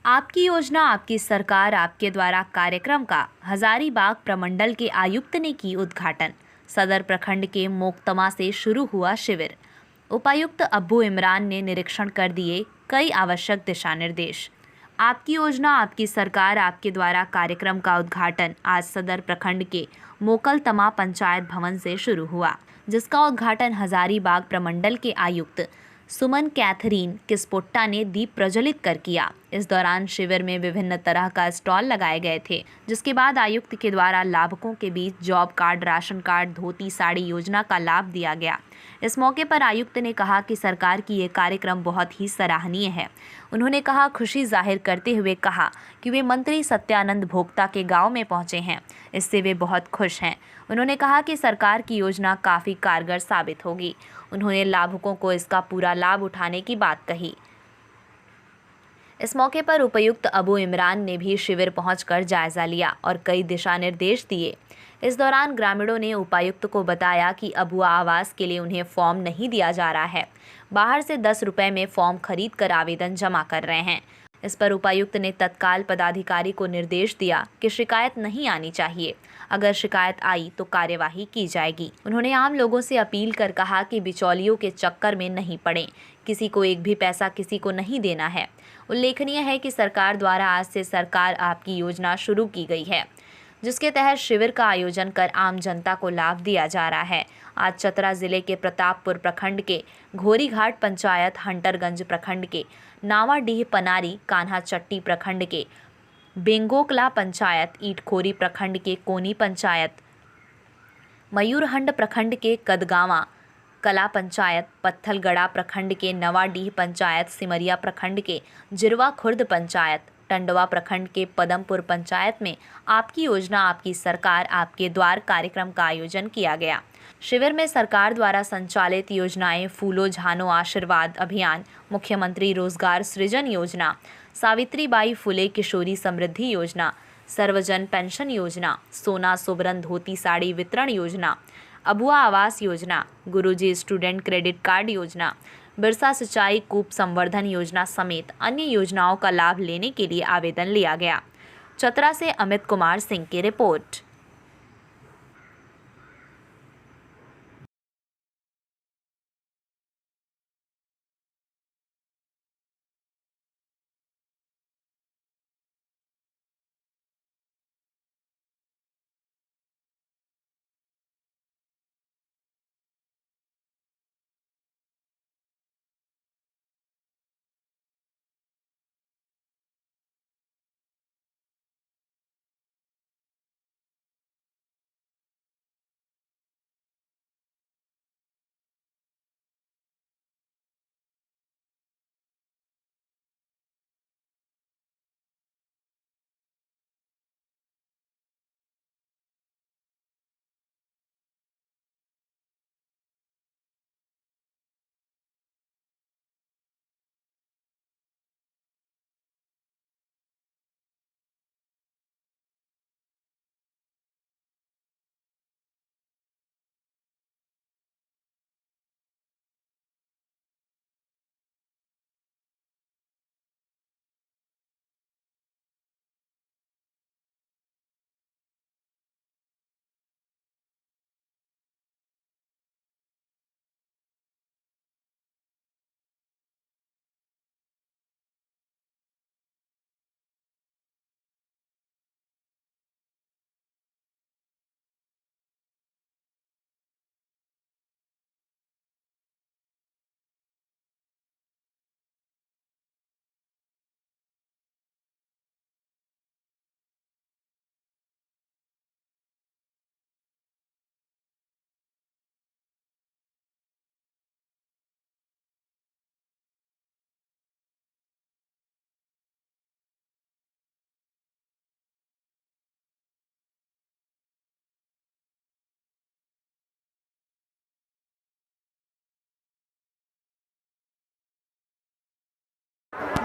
आपकी योजना आपकी सरकार आपके द्वारा कार्यक्रम का हजारीबाग प्रमंडल के आयुक्त ने की उद्घाटन। सदर प्रखंड के मोक्तमा से शुरू हुआ शिविर। उपायुक्त अब्बू इमरान ने निरीक्षण कर दिए कई आवश्यक दिशा निर्देश। आपकी योजना आपकी सरकार आपके द्वारा कार्यक्रम का उद्घाटन आज सदर प्रखंड के मोकलतमा पंचायत भवन से शुरू हुआ, जिसका उद्घाटन हजारीबाग प्रमंडल के आयुक्त सुमन कैथरीन किस्पोट्टा ने दीप प्रज्वलित कर किया। इस दौरान शिविर में विभिन्न तरह का स्टॉल लगाए गए थे, जिसके बाद आयुक्त के द्वारा लाभुकों के बीच जॉब कार्ड, राशन कार्ड, धोती, साड़ी योजना का लाभ दिया गया। इस मौके पर आयुक्त ने कहा कि सरकार की ये कार्यक्रम बहुत ही सराहनीय है। उन्होंने कहा खुशी जाहिर करते हुए कहा कि वे मंत्री सत्यानंद भोक्ता के गांव में पहुंचे हैं, इससे वे बहुत खुश हैं। उन्होंने कहा कि सरकार की योजना काफ़ी कारगर साबित होगी। उन्होंने लाभुकों को इसका पूरा लाभ उठाने की बात कही। इस मौके पर उपायुक्त अबू इमरान ने भी शिविर पहुंचकर जायजा लिया और कई दिशा निर्देश दिए। इस दौरान ग्रामीणों ने उपायुक्त को बताया कि अबुआ आवास के लिए उन्हें फॉर्म नहीं दिया जा रहा है, बाहर से 10 रुपये में फॉर्म खरीद कर आवेदन जमा कर रहे हैं। इस पर उपायुक्त ने तत्काल पदाधिकारी को निर्देश दिया कि शिकायत नहीं आनी चाहिए, अगर शिकायत आई तो कार्यवाही की जाएगी। उन्होंने आम लोगों से अपील कर कहा कि बिचौलियों के चक्कर में नहीं पड़ें, किसी को एक भी पैसा किसी को नहीं देना है। उल्लेखनीय है कि सरकार द्वारा आज से सरकार आपकी योजना शुरू की गई है, जिसके तहत शिविर का आयोजन कर आम जनता को लाभ दिया जा रहा है। आज चतरा जिले के प्रतापपुर प्रखंड के घोरीघाट पंचायत, हंटरगंज प्रखंड के नावाडीह पनारी, कान्हा चट्टी प्रखंड के बेंगोकला पंचायत, ईटखोरी प्रखंड के कोनी पंचायत, मयूरहंड प्रखंड के कदगावा कला पंचायत, पत्थलगड़ा प्रखंड के नवाडीह पंचायत, सिमरिया प्रखंड के जिरवा खुर्द पंचायत, टंडवा प्रखंड के पदमपुर पंचायत में आपकी योजना आपकी सरकार आपके द्वार कार्यक्रम का आयोजन किया गया। शिविर में सरकार द्वारा संचालित योजनाएं फूलो झानो आशीर्वाद अभियान, मुख्यमंत्री रोजगार सृजन योजना, सावित्रीबाई फुले किशोरी समृद्धि योजना, सर्वजन पेंशन योजना, सोना सोबरन धोती साड़ी वितरण योजना, अबुआ आवास योजना, गुरुजी स्टूडेंट क्रेडिट कार्ड योजना, बिरसा सिंचाई कूप संवर्धन योजना समेत अन्य योजनाओं का लाभ लेने के लिए आवेदन लिया गया। चतरा से अमित कुमार सिंह की रिपोर्ट।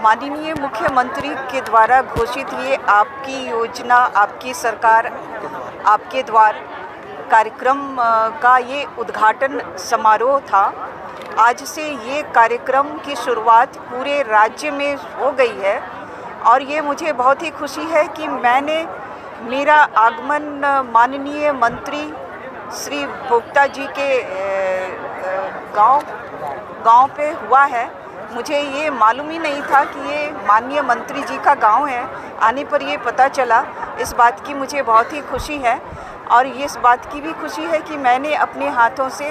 माननीय मुख्यमंत्री के द्वारा घोषित ये आपकी योजना आपकी सरकार आपके द्वार कार्यक्रम का ये उद्घाटन समारोह था। आज से ये कार्यक्रम की शुरुआत पूरे राज्य में हो गई है और ये मुझे बहुत ही खुशी है कि मेरा आगमन माननीय मंत्री श्री भोक्ता जी के गांव पे हुआ है। मुझे ये मालूम ही नहीं था कि ये माननीय मंत्री जी का गांव है। आने पर ये पता चला। इस बात की मुझे बहुत ही खुशी है और ये इस बात की भी खुशी है कि मैंने अपने हाथों से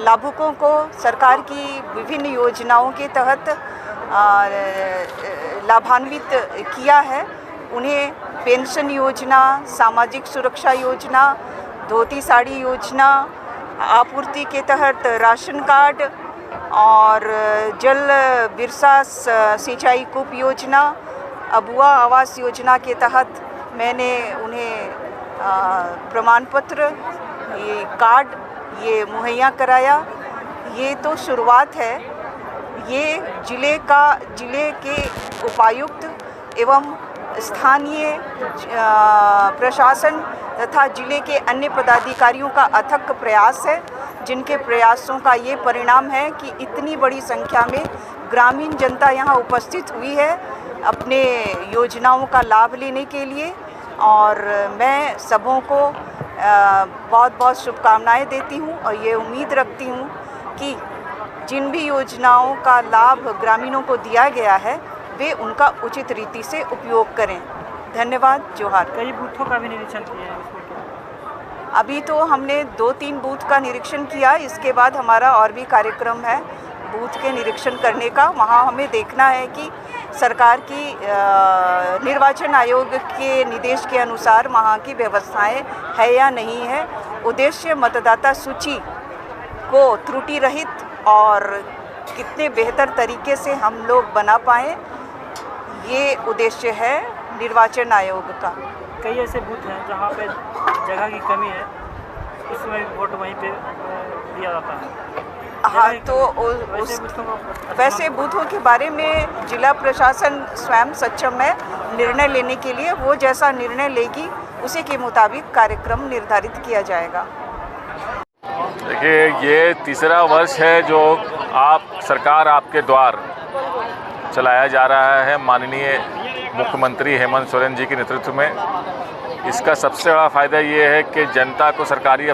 लाभुकों को सरकार की विभिन्न योजनाओं के तहत लाभान्वित किया है। उन्हें पेंशन योजना, सामाजिक सुरक्षा योजना, धोती साड़ी योजना, आपूर्ति के तहत राशन कार्ड और जल बिरसा सिंचाई कूप योजना, अबुआ आवास योजना के तहत मैंने उन्हें प्रमाण पत्र, ये कार्ड ये मुहैया कराया। ये तो शुरुआत है। ये जिले के उपायुक्त एवं स्थानीय प्रशासन तथा जिले के अन्य पदाधिकारियों का अथक प्रयास है, जिनके प्रयासों का ये परिणाम है कि इतनी बड़ी संख्या में ग्रामीण जनता यहाँ उपस्थित हुई है अपने योजनाओं का लाभ लेने के लिए। और मैं सबों को बहुत बहुत शुभकामनाएं देती हूँ और ये उम्मीद रखती हूँ कि जिन भी योजनाओं का लाभ ग्रामीणों को दिया गया है वे उनका उचित रीति से उपयोग करें। धन्यवाद। जोहार। कई बूथों का भी निरीक्षण किया है? अभी तो हमने 2-3 बूथ का निरीक्षण किया। इसके बाद हमारा और भी कार्यक्रम है बूथ के निरीक्षण करने का। वहाँ हमें देखना है कि सरकार की निर्वाचन आयोग के निर्देश के अनुसार वहाँ की व्यवस्थाएं है या नहीं है। उद्देश्य मतदाता सूची को त्रुटि रहित और कितने बेहतर तरीके से हम लोग बना पाएँ, ये उद्देश्य है निर्वाचन आयोग का। कई ऐसे बूथ हैं जहाँ पे जगह की कमी है, उसमें वोट वहीं पे दिया जाता है। हाँ, तो वैसे बूथों के बारे में जिला प्रशासन स्वयं सक्षम है निर्णय लेने के लिए। वो जैसा निर्णय लेगी उसी के मुताबिक कार्यक्रम निर्धारित किया जाएगा। देखिए, ये तीसरा वर्ष है जो सरकार आपके द्वार चलाया जा रहा है माननीय मुख्यमंत्री हेमंत सोरेन जी के नेतृत्व में। इसका सबसे बड़ा फ़ायदा ये है कि जनता को सरकारी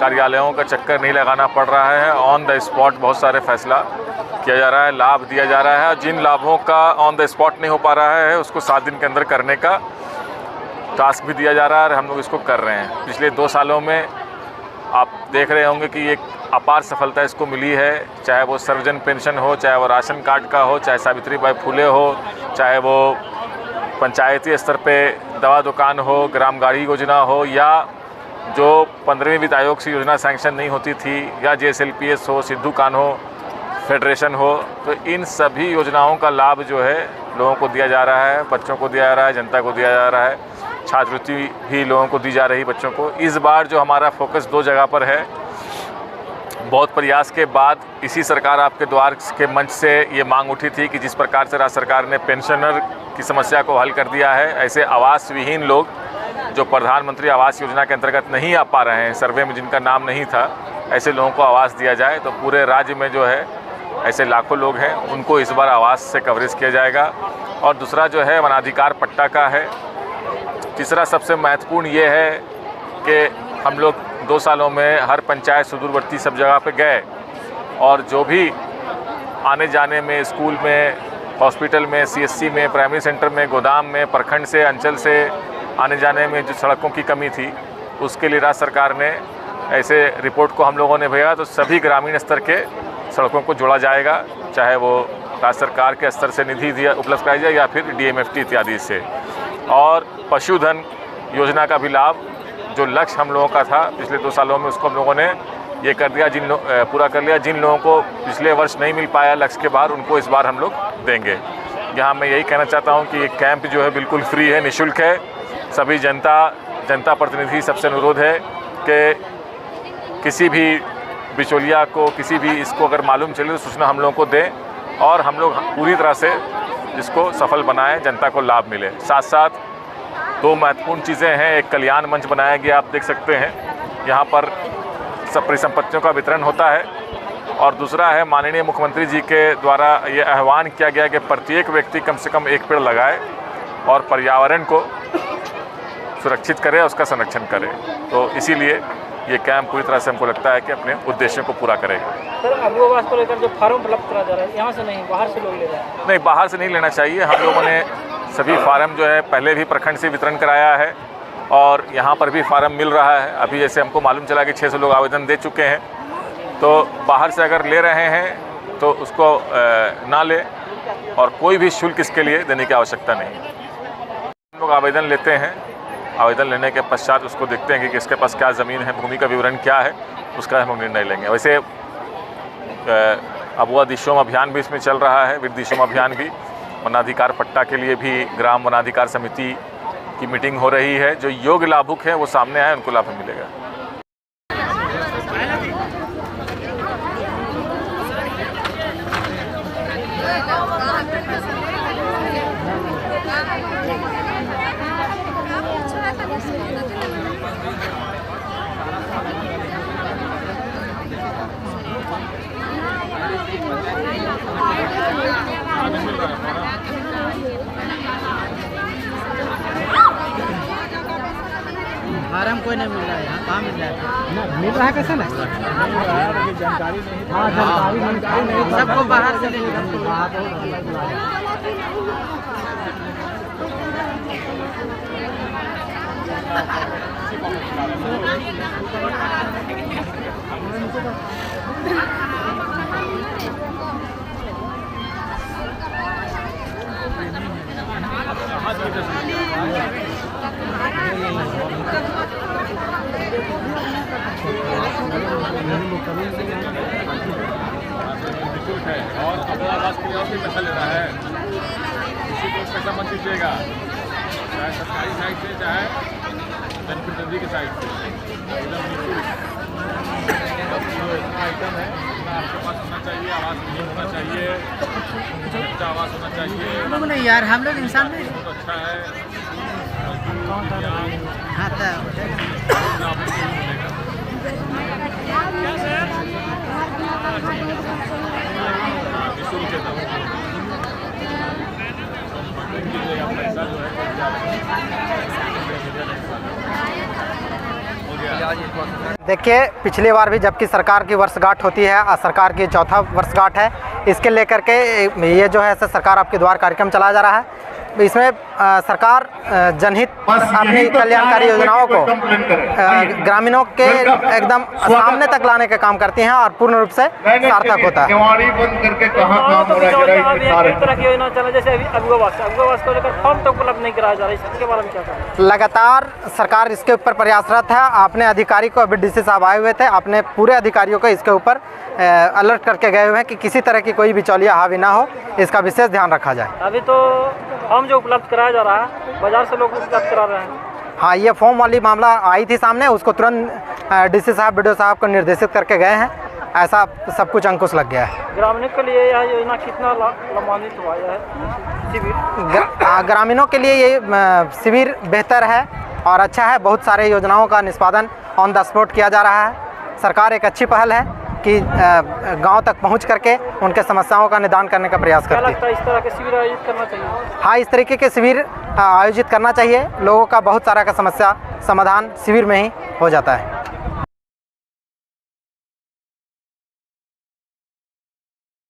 कार्यालयों का चक्कर नहीं लगाना पड़ रहा है। ऑन द स्पॉट बहुत सारे फैसला किया जा रहा है, लाभ दिया जा रहा है। जिन लाभों का ऑन द स्पॉट नहीं हो पा रहा है उसको 7 दिन के अंदर करने का टास्क भी दिया जा रहा है और हम लोग इसको कर रहे हैं। पिछले 2 सालों में आप देख रहे होंगे कि एक अपार सफलता इसको मिली है। चाहे वो सर्वजन पेंशन हो, चाहे वो राशन कार्ड का हो, चाहे सावित्रीबाई फुले हो, चाहे वो पंचायती स्तर पे दवा दुकान हो, ग्राम गाड़ी योजना हो, या जो 15वीं वित्त आयोग से योजना सैंक्शन नहीं होती थी, या JSLPS हो, सिद्धू कान्हो फेडरेशन हो। तो इन सभी योजनाओं का लाभ जो है लोगों को दिया जा रहा है, बच्चों को दिया जा रहा है, जनता को दिया जा रहा है। छात्रवृत्ति भी लोगों को दी जा रही बच्चों को। इस बार जो हमारा फोकस 2 जगह पर है, बहुत प्रयास के बाद इसी सरकार आपके द्वार के मंच से ये मांग उठी थी कि जिस प्रकार से राज्य सरकार ने पेंशनर की समस्या को हल कर दिया है, ऐसे आवास विहीन लोग जो प्रधानमंत्री आवास योजना के अंतर्गत नहीं आ पा रहे हैं, सर्वे में जिनका नाम नहीं था, ऐसे लोगों को आवास दिया जाए। तो पूरे राज्य में जो है ऐसे लाखों लोग हैं, उनको इस बार आवास से कवरेज किया जाएगा। और दूसरा जो है वनाधिकार पट्टा का है। तीसरा सबसे महत्वपूर्ण ये है कि हम लोग 2 सालों में हर पंचायत सुदूरवर्ती सब जगह पे गए और जो भी आने जाने में, स्कूल में, हॉस्पिटल में, CSC में, प्राइमरी सेंटर में, गोदाम में, प्रखंड से, अंचल से आने जाने में जो सड़कों की कमी थी, उसके लिए राज्य सरकार ने ऐसे रिपोर्ट को हम लोगों ने भेजा। तो सभी ग्रामीण स्तर के सड़कों को जोड़ा जाएगा, चाहे वो राज्य सरकार के स्तर से निधि उपलब्ध कराई जाए या फिर DMFT इत्यादि से। और पशुधन योजना का भी लाभ, जो लक्ष्य हम लोगों का था पिछले 2 सालों में, उसको हम लोगों ने ये कर दिया, पूरा कर लिया। जिन लोगों को पिछले वर्ष नहीं मिल पाया लक्ष्य के बाहर, उनको इस बार हम लोग देंगे। यहाँ मैं यही कहना चाहता हूँ कि ये कैंप जो है बिल्कुल फ्री है, निःशुल्क है। सभी जनता प्रतिनिधि सबसे अनुरोध है कि किसी भी बिचौलिया को, किसी भी इसको अगर मालूम चले तो सूचना हम लोगों को दें और हम लोग पूरी तरह से इसको सफल बनाएं, जनता को लाभ मिले। साथ साथ 2 महत्वपूर्ण चीज़ें हैं। एक कल्याण मंच बनाया गया, आप देख सकते हैं। यहाँ पर सब परिसंपत्तियों का वितरण होता है और दूसरा है माननीय मुख्यमंत्री जी के द्वारा ये आह्वान किया गया कि प्रत्येक व्यक्ति कम से कम एक पेड़ लगाए और पर्यावरण को सुरक्षित करे, उसका संरक्षण करे। तो इसीलिए ये कैंप पूरी तरह से हमको लगता है कि अपने उद्देश्यों को पूरा करेगा। सर, अबू आवास को लेकर जो फार्म उपलब्ध करा जा रहा है, यहाँ से नहीं बाहर से लोग ले रहे हैं? नहीं, बाहर से नहीं लेना चाहिए। हम लोगों ने सभी फार्म जो है पहले भी प्रखंड से वितरण कराया है और यहाँ पर भी फार्म मिल रहा है। अभी जैसे हमको मालूम चला कि 600 लोग आवेदन दे चुके हैं, तो बाहर से अगर ले रहे हैं तो उसको ना ले और कोई भी शुल्क इसके लिए देने की आवश्यकता नहीं। हम लोग आवेदन लेते हैं, आवेदन लेने के पश्चात उसको देखते हैं कि किसके पास क्या ज़मीन है, भूमि का विवरण क्या है, उसका हम निर्णय लेंगे। वैसे अबुआ दिशोम अभियान भी इसमें चल रहा है, वृद्ध दिशोम अभियान भी। वनाधिकार पट्टा के लिए भी ग्राम वनाधिकार समिति की मीटिंग हो रही है। जो योग्य लाभुक हैं वो सामने आए, उनको लाभ मिलेगा। फार्म कोई नहीं मिल रहा है, यहाँ कहाँ मिल रहा है? मिल रहा है कैसे ना? जानकारी नहीं। हाँ, जानकारी नहीं, सबको बाहर से और अबुआ आवास के लिए और भी पैसा ले रहा है, किसी को पैसा मत दीजिएगा, चाहे सरकारी साइड से चाहे जनप्रतिनिधि की साइड से। एकदम निःशुल्क आइटम है, आपके पास होना चाहिए। आवास नहीं होना चाहिए, अच्छा आवास होना चाहिए। नहीं यार, हम लोग इंसान नहीं। बहुत अच्छा है। हाँ, देखिए, पिछली बार भी जबकि सरकार की वर्षगांठ होती है और सरकार की चौथा वर्षगांठ है, इसके लेकर के ये जो है सरकार आपके द्वार कार्यक्रम चलाया जा रहा है। इसमें सरकार जनहित अपनी कल्याणकारी योजनाओं को ग्रामीणों के एकदम सामने तक लाने का काम करती हैं और पूर्ण रूप से सार्थक होता है। लगातार सरकार इसके ऊपर प्रयासरत है। अपने अधिकारी को, अभी डीसी साहब आए हुए थे, अपने पूरे अधिकारियों को इसके ऊपर अलर्ट करके गए हुए हैं कि किसी तरह की कोई बिचौलिया हावी ना हो, इसका विशेष ध्यान रखा जाए। अभी तो फॉर्म जो उपलब्ध कराया जा रहा है, बाजार से लोग उपलब्ध करा रहे हैं। हाँ, ये फॉर्म वाली मामला आई थी सामने, उसको तुरंत डीसी साहब, बीडीओ साहब को निर्देशित करके गए हैं। ऐसा सब कुछ अंकुश लग गया है। ग्रामीणों के लिए यह योजना कितना लाभान्वित हुआ है शिविर? ग्रामीणों के लिए ये शिविर बेहतर है और अच्छा है। बहुत सारे योजनाओं का निष्पादन ऑन द स्पॉट किया जा रहा है। सरकार एक अच्छी पहल है कि गांव तक पहुंच करके उनके समस्याओं का निदान करने का प्रयास करती है। क्या लगता है, इस तरह के शिविर आयोजित करना चाहिए? हाँ, इस तरीके के शिविर आयोजित करना चाहिए। लोगों का बहुत सारा का समस्या समाधान शिविर में ही हो जाता है।